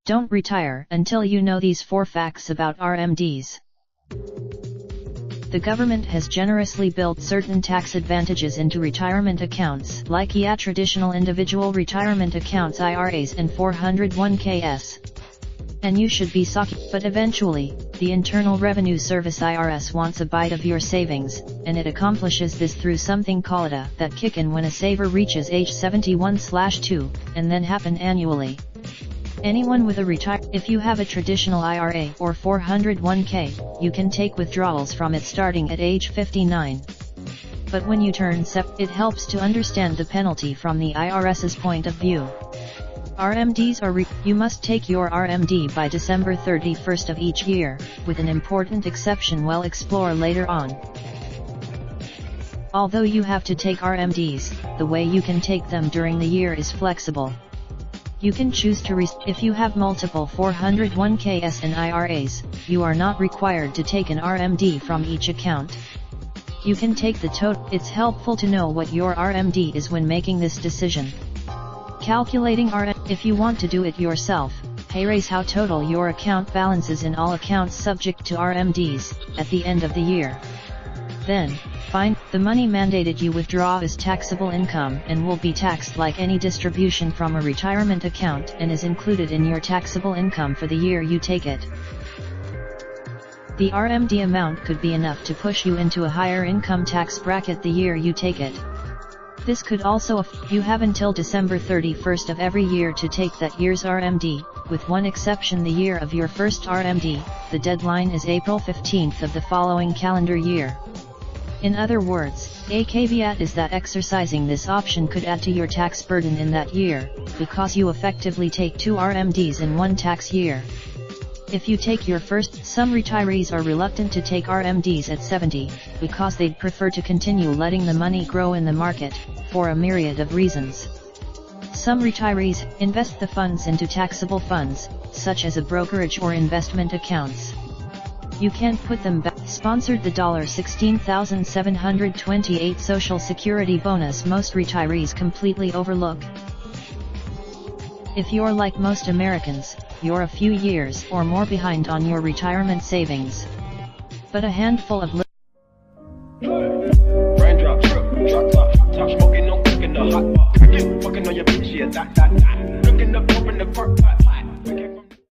Don't retire until you know these 4 facts about RMDs. The government has generously built certain tax advantages into retirement accounts like traditional individual retirement accounts IRAs and 401ks. And you should be sucky, but eventually, the Internal Revenue Service IRS wants a bite of your savings, and it accomplishes this through something called a that kick-in when a saver reaches age 71/2, and then happen annually. Anyone with if you have a traditional IRA or 401k, you can take withdrawals from it starting at age 59. But when you turn it helps to understand the penalty from the IRS's point of view. RMDs are you must take your RMD by December 31st of each year, with an important exception we'll explore later on. Although you have to take RMDs, the way you can take them during the year is flexible. You can choose to if you have multiple 401ks and IRAs, you are not required to take an RMD from each account. You can take the total. It's helpful to know what your RMD is when making this decision. Calculating if you want to do it yourself, raise how total your account balances in all accounts subject to RMDs, at the end of the year. Then, find the money mandated you withdraw is taxable income and will be taxed like any distribution from a retirement account and is included in your taxable income for the year you take it. The RMD amount could be enough to push you into a higher income tax bracket the year you take it. This could also you have until December 31st of every year to take that year's RMD, with one exception the year of your first RMD, the deadline is April 15th of the following calendar year. In other words, a caveat is that exercising this option could add to your tax burden in that year, because you effectively take 2 RMDs in one tax year. If you take your first, some retirees are reluctant to take RMDs at 70, because they'd prefer to continue letting the money grow in the market, for a myriad of reasons. Some retirees invest the funds into taxable funds, such as a brokerage or investment accounts. You can't put them back. Sponsored the $16,728 Social Security bonus most retirees completely overlook. If you're like most Americans, you're a few years or more behind on your retirement savings. But a handful of Raindrop, drop top, top smoking, no cooking the hot pot. Fucking on your bitch, yeah, that. Looking up, open the park.